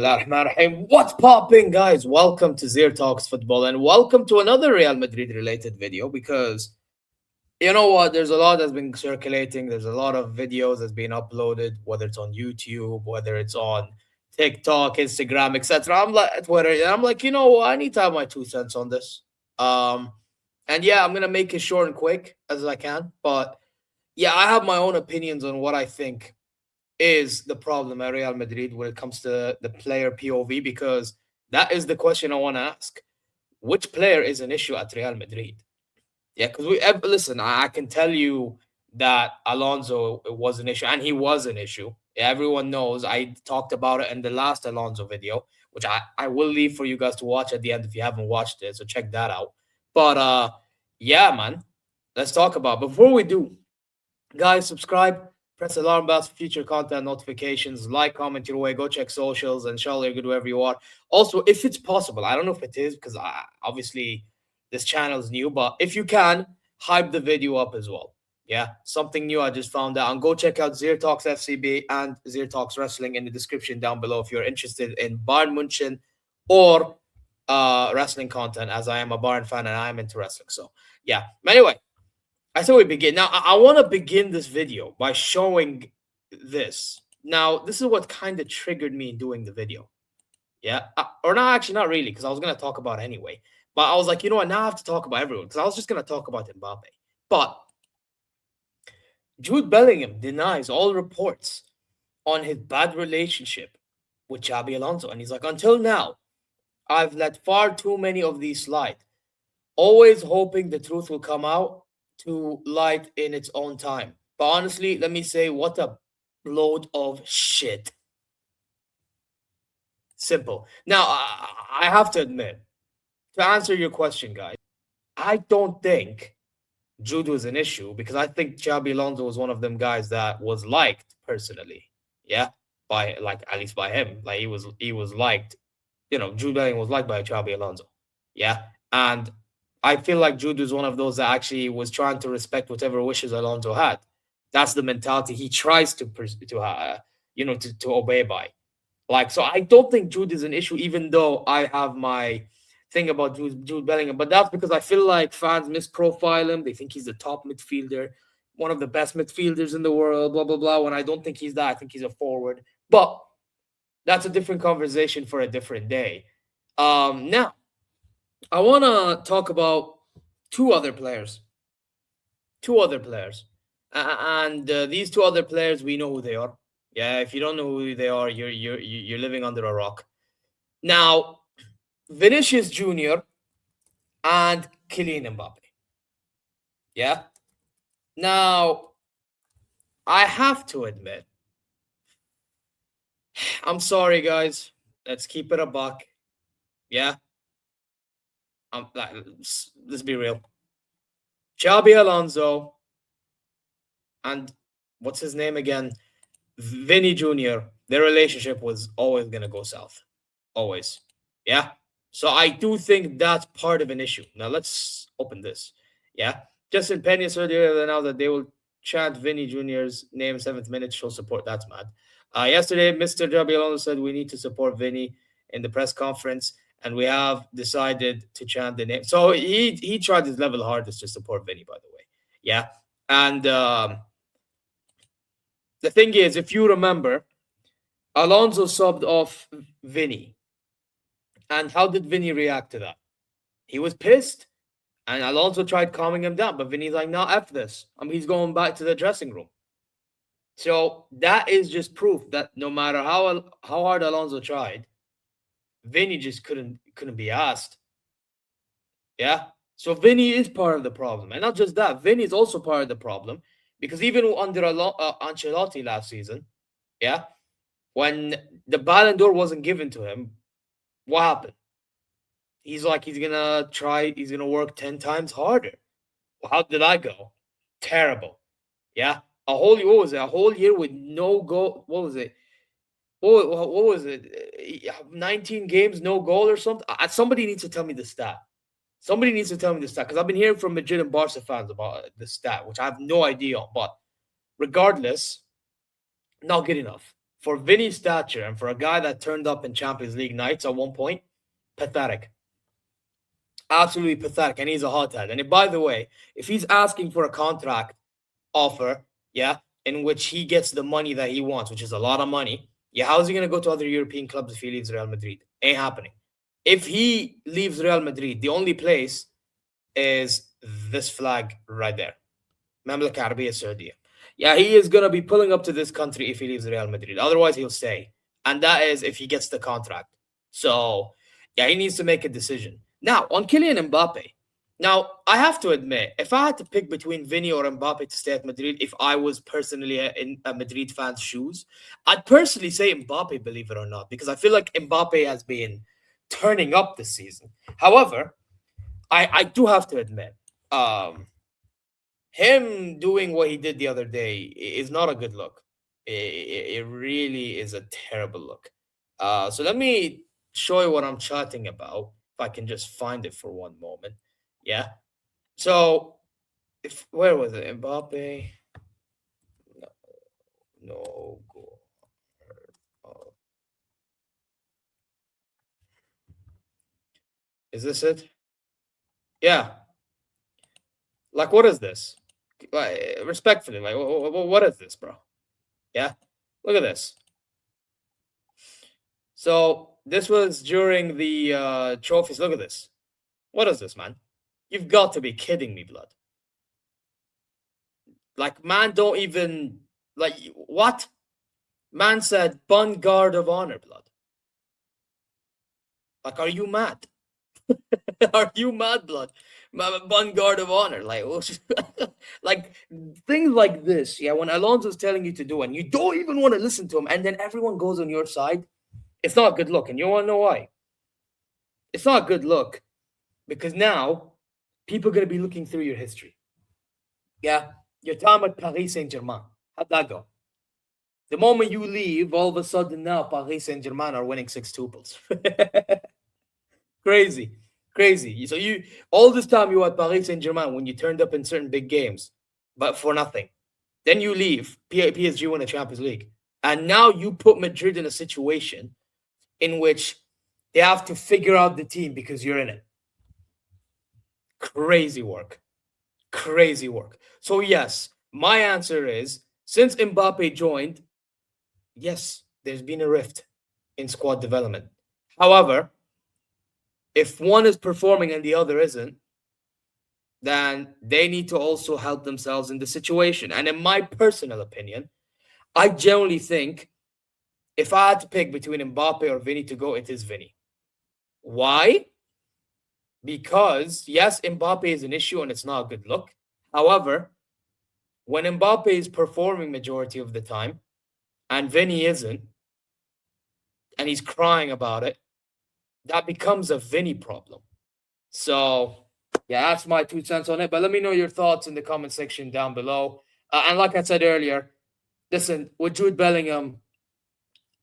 Bismillahirrahmanirrahim. What's popping, guys? Welcome to ZeerTalks Football and welcome to another Real Madrid related video because you know what? There's a lot that's been circulating. There's a lot of videos that's been uploaded, whether it's on YouTube, whether it's on TikTok, Instagram, etc. I'm like Twitter, and I'm like, you know what? I need to have my 2 cents on this. Um, and yeah, I'm gonna make it short and quick as I can, but yeah, I have my own opinions on what I think is the problem at Real Madrid when it comes to the player POV because that is the question I want to ask. Which player is an issue at Real Madrid? Yeah, because listen, I can tell you that Alonso was an issue, and he was an issue. Everyone knows. I talked about it in the last Alonso video, which I will leave for you guys to watch at the end if you haven't watched it. So check that out. But yeah, man, let's talk about. Before we do, guys, subscribe, press the alarm bells for future content notifications, like, comment your way, go check socials, and inshallah you're good wherever you are. Also, if it's possible, I don't know if it is because obviously this channel is new, but if you can, hype the video up as well. Yeah, something new I just found out. And go check out ZeerTalks FCB and ZeerTalks Wrestling in the description down below if you're interested in Bayern Munchen or wrestling content, as I am a Bayern fan and I am into wrestling. So, yeah. Anyway, I thought we begin. Now, I want to begin this video by showing this. Now, this is what kind of triggered me in doing the video. Yeah. Or not, actually, not really, because I was going to talk about it anyway. But I was like, you know what? Now I have to talk about everyone, because I was just going to talk about Mbappe. But Jude Bellingham denies all reports on his bad relationship with Xabi Alonso. And he's like, until now, I've let far too many of these slide, always hoping the truth will come out to light in its own time. But honestly, let me say, what a load of shit. Simple. Now, I have to admit, to answer your question, guys, I don't think Jude was an issue because I think Xabi Alonso was one of them guys that was liked personally. Yeah, by at least by him. Like he was liked. You know, Jude Bellingham was liked by Xabi Alonso. Yeah, and I feel like Jude was one of those that actually was trying to respect whatever wishes Alonso had. That's the mentality he tries to obey by. So I don't think Jude is an issue, even though I have my thing about Jude Bellingham. But that's because I feel like fans misprofile him. They think he's the top midfielder, one of the best midfielders in the world, blah, blah, blah. When I don't think he's that, I think he's a forward. But that's a different conversation for a different day. Now, I want to talk about two other players. And these two other players, we know who they are. Yeah, if you don't know who they are, you're living under a rock. Now, Vinicius Jr. and Kylian Mbappe. Yeah. Now, I have to admit, I'm sorry, guys. Let's keep it a buck. Yeah. Let's be real. Xabi Alonso and what's his name again? Vinny Jr., their relationship was always going to go south. Always. Yeah. So I do think that's part of an issue. Now let's open this. Yeah. Justin Peñas earlier announced that they will chant Vinny Jr.'s name 7th minute. Show support. That's mad. Yesterday, Mr. Xabi Alonso said we need to support Vinny in the press conference, and we have decided to chant the name. So he tried his level hardest to support Vinny, by the way. Yeah. And the thing is, if you remember, Alonso subbed off Vinny. And how did Vinny react to that? He was pissed. And Alonso tried calming him down. But Vinny's like, no, F this. He's going back to the dressing room. So that is just proof that no matter how hard Alonso tried, Vinny just couldn't be asked. Yeah? So Vinny is part of the problem. And not just that, Vinny is also part of the problem. Because even under Ancelotti last season, yeah, when the Ballon d'Or wasn't given to him, what happened? He's like, he's going to work 10 times harder. Well, how did I go? Terrible. Yeah. A whole year with no goal. What was it? What was it? 19 games, no goal or something? Somebody needs to tell me the stat. Because I've been hearing from Madrid and Barca fans about the stat, which I have no idea on. But regardless, not good enough. for Vinny's stature and for a guy that turned up in Champions League nights at one point, pathetic. Absolutely pathetic. And he's a hothead. And by the way, if he's asking for a contract offer, yeah, in which he gets the money that he wants, which is a lot of money, yeah, how's he going to go to other European clubs if he leaves Real Madrid? Ain't happening. If he leaves Real Madrid, the only place is this flag right there. Mamlaka Arabiya Saudiya. Yeah, he is going to be pulling up to this country if he leaves Real Madrid. Otherwise, he'll stay. And that is if he gets the contract. So, yeah, he needs to make a decision. Now, on Kylian Mbappe. Now, I have to admit, if I had to pick between Vinny or Mbappe to stay at Madrid, if I was personally in a Madrid fan's shoes, I'd personally say Mbappe, believe it or not, because I feel like Mbappe has been turning up this season. However, I do have to admit, him doing what he did the other day is not a good look. It really is a terrible look. So let me show you what I'm chatting about. If I can just find it for one moment. Yeah. So, where was it? Mbappe? No goal. Oh. Is this it? Yeah. Like, what is this? Like, respectfully, like, what is this, bro? Yeah. Look at this. So this was during the trophies. Look at this. What is this, man? You've got to be kidding me, blood. Like, man, don't even like what? Man said, "Bun guard of honor, blood." Like, are you mad? Are you mad, blood? Bun guard of honor, like, like things like this. Yeah, when Alonso's telling you to do, and you don't even want to listen to him, and then everyone goes on your side. It's not a good look, and you want to know why? It's not a good look because now people are going to be looking through your history. Yeah, your time at Paris Saint-Germain. How'd that go? The moment you leave, all of a sudden now Paris Saint-Germain are winning 6 tuples. Crazy. Crazy. So you all this time you were at Paris Saint-Germain when you turned up in certain big games, but for nothing. Then you leave, PSG win the Champions League. And now you put Madrid in a situation in which they have to figure out the team because you're in it. Crazy work. Crazy work. So yes, my answer is, since Mbappe joined, yes, there's been a rift in squad development. However, if one is performing and the other isn't, then they need to also help themselves in the situation. And in my personal opinion, I generally think if I had to pick between Mbappe or Vinny to go, it is Vinny. Why? Because, yes, Mbappe is an issue and it's not a good look. However, when Mbappe is performing majority of the time and Vinny isn't, and he's crying about it, that becomes a Vinny problem. So, yeah, that's my 2 cents on it. But let me know your thoughts in the comment section down below. And like I said earlier, listen, with Jude Bellingham,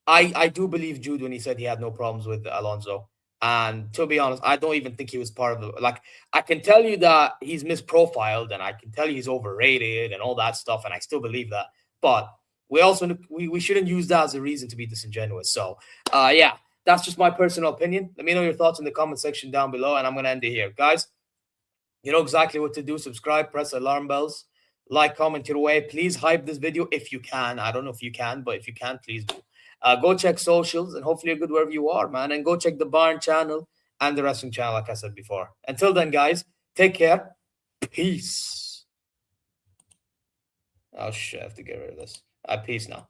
I do believe Jude when he said he had no problems with Alonso. And to be honest, I don't even think he was part of the, like, I can tell you that he's misprofiled and I can tell you he's overrated and all that stuff. And I still believe that. But we also, we shouldn't use that as a reason to be disingenuous. So, yeah, that's just my personal opinion. Let me know your thoughts in the comment section down below. And I'm going to end it here. Guys, you know exactly what to do. Subscribe, press alarm bells, like, comment your way. Please hype this video if you can. I don't know if you can, but if you can, please do. Go check socials and hopefully you're good wherever you are, man. And go check the Barn channel and the wrestling channel, like I said before. Until then, guys, take care. Peace. Oh, shit, I have to get rid of this. Peace now.